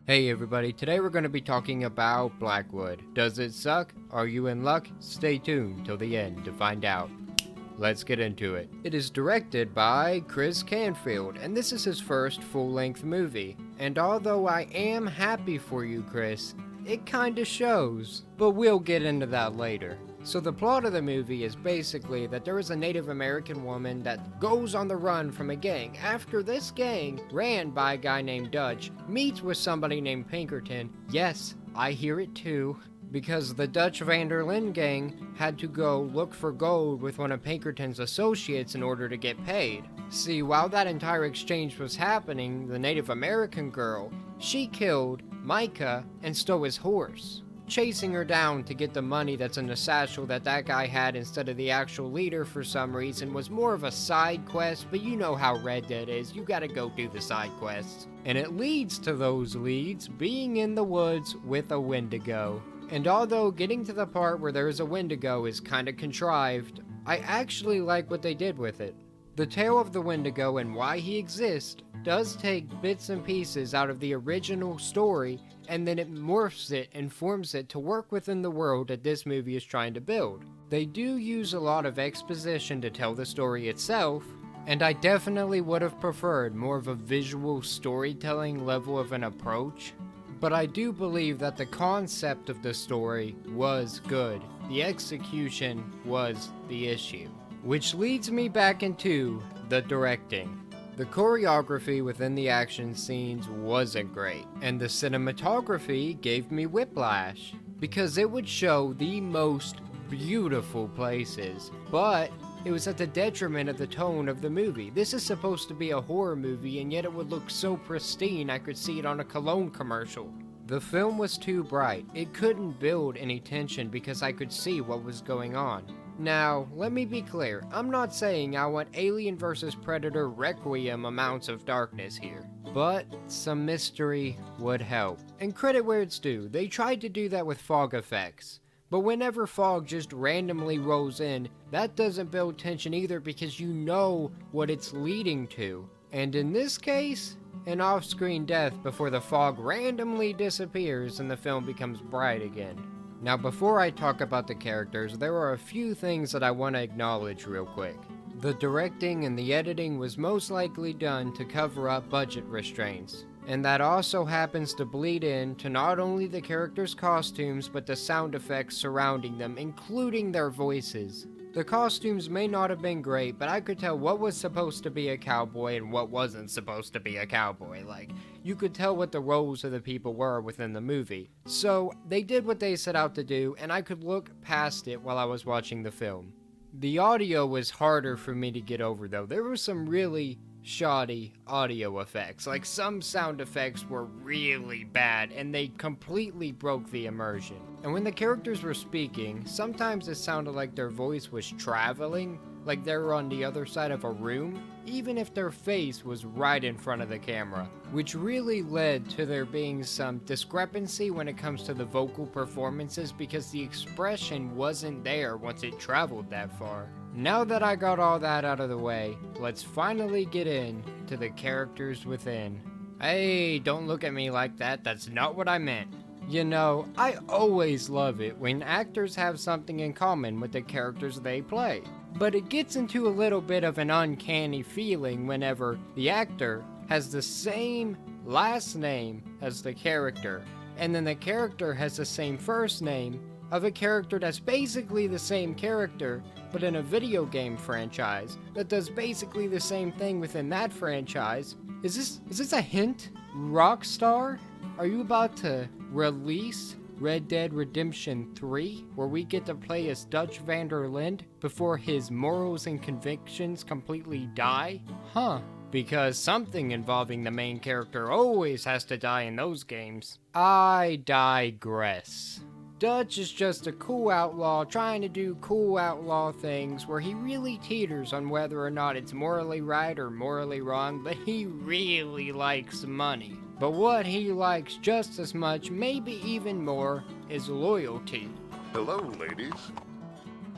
Hey everybody, today we're going to be talking about Blackwood. Does it suck? Are you in luck? Stay tuned till the end to find out. Let's get into it. It is directed by Chris Canfield, and this is his first full-length movie. And although I am happy for you, Chris, it kinda shows. But we'll get into that later. So the plot of the movie is basically that there is a Native American woman that goes on the run from a gang after this gang, ran by a guy named Dutch, meets with somebody named Pinkerton. Yes, I hear it too. Because the Dutch Van der Linde gang had to go look for gold with one of Pinkerton's associates in order to get paid. See, while that entire exchange was happening, the Native American girl, she killed Micah and stole his horse, chasing her down to get the money that's in the satchel that guy had instead of the actual leader for some reason was more of a side quest, but you know how Red Dead is, you gotta go do the side quests. And it leads to those leads being in the woods with a Wendigo. And although getting to the part where there is a Wendigo is kinda contrived, I actually like what they did with it. The tale of the Wendigo and why he exists does take bits and pieces out of the original story, and then it morphs it and forms it to work within the world that this movie is trying to build. They do use a lot of exposition to tell the story itself, and I definitely would have preferred more of a visual storytelling level of an approach. But I do believe that the concept of the story was good. The execution was the issue. Which leads me back into the directing. The choreography within the action scenes wasn't great, and the cinematography gave me whiplash, because it would show the most beautiful places, but it was at the detriment of the tone of the movie. This is supposed to be a horror movie, and yet it would look so pristine I could see it on a cologne commercial. The film was too bright. It couldn't build any tension because I could see what was going on. Now, let me be clear, I'm not saying I want Alien vs. Predator Requiem amounts of darkness here, but some mystery would help. And credit where it's due, they tried to do that with fog effects. But whenever fog just randomly rolls in, that doesn't build tension either because you know what it's leading to. And in this case, an off-screen death before the fog randomly disappears and the film becomes bright again. Now before I talk about the characters, there are a few things that I want to acknowledge real quick. The directing and the editing was most likely done to cover up budget restraints. And that also happens to bleed in to not only the characters' costumes, but the sound effects surrounding them, including their voices. The costumes may not have been great, but I could tell what was supposed to be a cowboy and what wasn't supposed to be a cowboy. Like, you could tell what the roles of the people were within the movie. So, they did what they set out to do, and I could look past it while I was watching the film. The audio was harder for me to get over though. There were some really shoddy audio effects. Like some sound effects were really bad and they completely broke the immersion. And when the characters were speaking, sometimes it sounded like their voice was traveling, like they were on the other side of a room, even if their face was right in front of the camera, which really led to there being some discrepancy when it comes to the vocal performances because the expression wasn't there once it traveled that far. Now that I got all that out of the way, let's finally get into the characters within. Hey, don't look at me like that, that's not what I meant. You know, I always love it when actors have something in common with the characters they play. But it gets into a little bit of an uncanny feeling whenever the actor has the same last name as the character, and then the character has the same first name of a character that's basically the same character, but in a video game franchise that does basically the same thing within that franchise. Is this a hint? Rockstar? Are you about to release Red Dead Redemption 3, where we get to play as Dutch Van der Linde before his morals and convictions completely die? Huh. Because something involving the main character always has to die in those games. I digress. Dutch is just a cool outlaw trying to do cool outlaw things where he really teeters on whether or not it's morally right or morally wrong, but he really likes money. But what he likes just as much, maybe even more, is loyalty. Hello, ladies.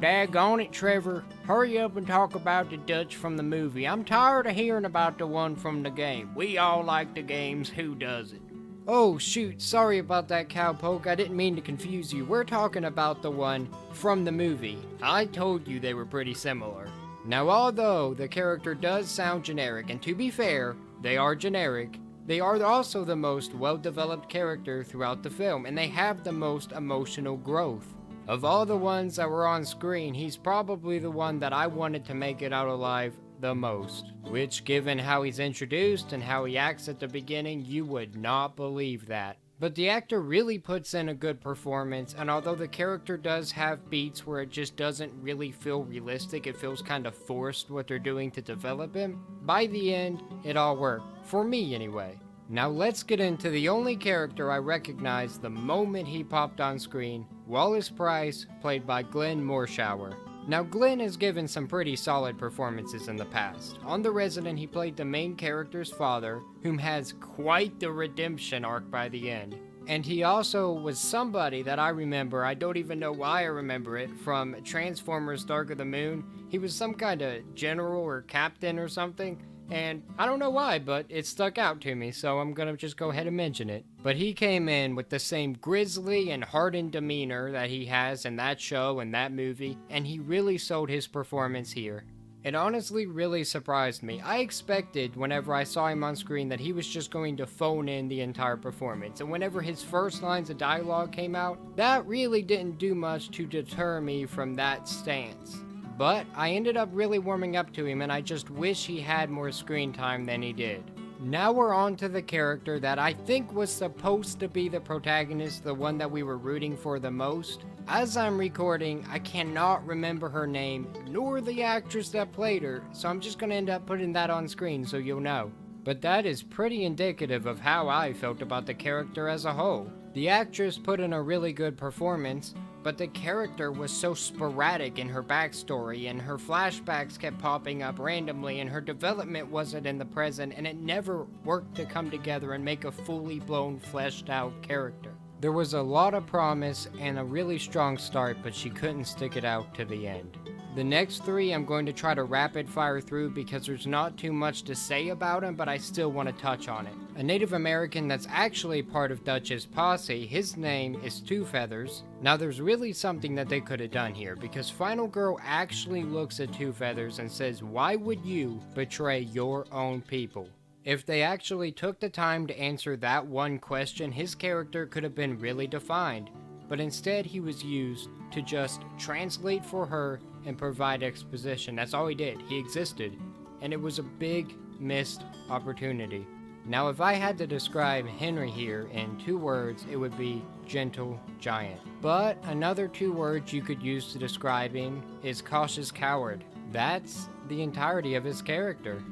Daggone it, Trevor. Hurry up and talk about the Dutch from the movie. I'm tired of hearing about the one from the game. We all like the games, who doesn't? Oh shoot, sorry about that, cowpoke, I didn't mean to confuse you. We're talking about the one from the movie. I told you they were pretty similar. Now, although the character does sound generic, and to be fair, they are generic, they are also the most well-developed character throughout the film, and they have the most emotional growth. Of all the ones that were on screen, he's probably the one that I wanted to make it out alive the most. Which, given how he's introduced and how he acts at the beginning, you would not believe that. But the actor really puts in a good performance, and although the character does have beats where it just doesn't really feel realistic, it feels kind of forced what they're doing to develop him, by the end, it all worked. For me, anyway. Now let's get into the only character I recognized the moment he popped on screen, Wallace Price, played by Glenn Morshower. Now Glenn has given some pretty solid performances in the past. On The Resident, he played the main character's father, whom has quite the redemption arc by the end. And he also was somebody that I remember, I don't even know why I remember it, from Transformers Dark of the Moon. He was some kind of general or captain or something. And I don't know why, but it stuck out to me, so I'm gonna just go ahead and mention it. But he came in with the same grisly and hardened demeanor that he has in that show and that movie, and he really sold his performance here. It honestly really surprised me. I expected whenever I saw him on screen that he was just going to phone in the entire performance, and whenever his first lines of dialogue came out, that really didn't do much to deter me from that stance. But I ended up really warming up to him, and I just wish he had more screen time than he did. Now we're on to the character that I think was supposed to be the protagonist, the one that we were rooting for the most. As I'm recording, I cannot remember her name, nor the actress that played her, so I'm just gonna end up putting that on screen so you'll know. But that is pretty indicative of how I felt about the character as a whole. The actress put in a really good performance, but the character was so sporadic in her backstory, and her flashbacks kept popping up randomly, and her development wasn't in the present, and it never worked to come together and make a fully blown, fleshed out character. There was a lot of promise and a really strong start, but she couldn't stick it out to the end. The next three I'm going to try to rapid fire through because there's not too much to say about him, but I still want to touch on it. A Native American that's actually part of Dutch's posse, his name is Two Feathers. Now there's really something that they could have done here, because Final Girl actually looks at Two Feathers and says, "Why would you betray your own people?" If they actually took the time to answer that one question, his character could have been really defined. But instead he was used to just translate for her and provide exposition. That's all he did. He existed. And it was a big missed opportunity. Now if I had to describe Henry here in 2 words, it would be gentle giant. But another 2 words you could use to describe him is cautious coward. That's the entirety of his character.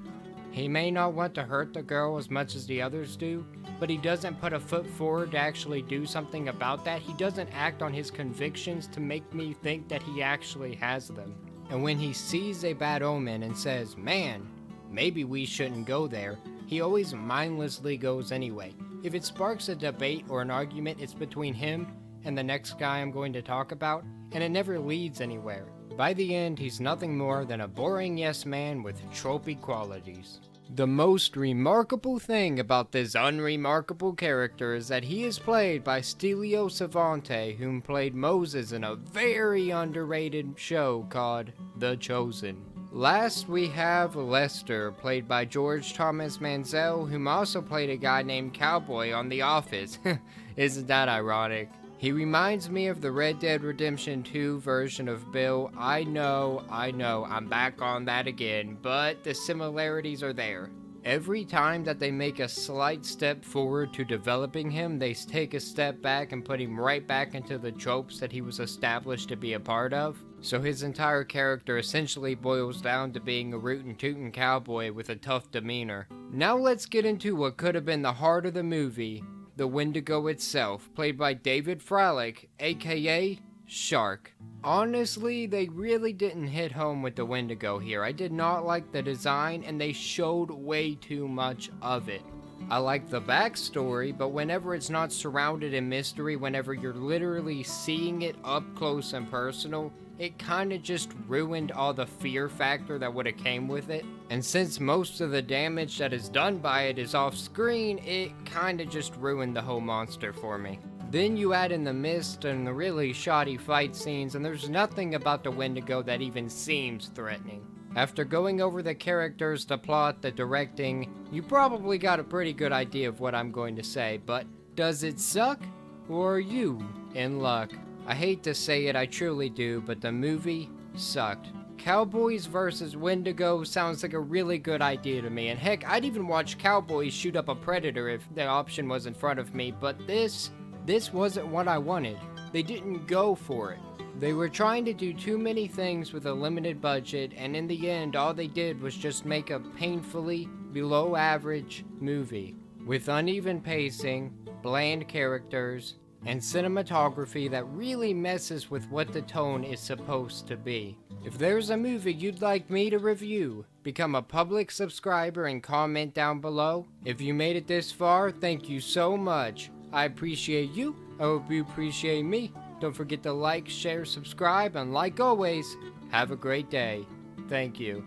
He may not want to hurt the girl as much as the others do, but he doesn't put a foot forward to actually do something about that. He doesn't act on his convictions to make me think that he actually has them. And when he sees a bad omen and says, "Man, maybe we shouldn't go there," he always mindlessly goes anyway. If it sparks a debate or an argument, it's between him and the next guy I'm going to talk about, and it never leads anywhere. By the end, he's nothing more than a boring yes man with tropey qualities. The most remarkable thing about this unremarkable character is that he is played by Stelio Savante, whom played Moses in a very underrated show called The Chosen. Last we have Lester, played by George Thomas Manziel, whom also played a guy named Cowboy on The Office. Isn't that ironic? He reminds me of the Red Dead Redemption 2 version of Bill. I know, I'm back on that again, but the similarities are there. Every time that they make a slight step forward to developing him, they take a step back and put him right back into the tropes that he was established to be a part of. So his entire character essentially boils down to being a rootin' tootin' cowboy with a tough demeanor. Now let's get into what could have been the heart of the movie, the Wendigo itself, played by David Fralick, aka Shark. Honestly, they really didn't hit home with the Wendigo here. I did not like the design, and they showed way too much of it. I like the backstory, but whenever it's not surrounded in mystery, whenever you're literally seeing it up close and personal, it kinda just ruined all the fear factor that would've came with it. And since most of the damage that is done by it is off screen, it kinda just ruined the whole monster for me. Then you add in the mist and the really shoddy fight scenes, and there's nothing about the Wendigo that even seems threatening. After going over the characters, the plot, the directing, you probably got a pretty good idea of what I'm going to say, but does it suck? Or are you in luck? I hate to say it, I truly do, but the movie sucked. Cowboys vs. Wendigo sounds like a really good idea to me, and heck, I'd even watch cowboys shoot up a predator if the option was in front of me, but this wasn't what I wanted. They didn't go for it. They were trying to do too many things with a limited budget, and in the end, all they did was just make a painfully below average movie with uneven pacing, bland characters, and cinematography that really messes with what the tone is supposed to be. If there's a movie you'd like me to review, become a public subscriber and comment down below. If you made it this far, thank you so much. I appreciate you. I hope you appreciate me. Don't forget to like, share, subscribe, and like always, have a great day. Thank you.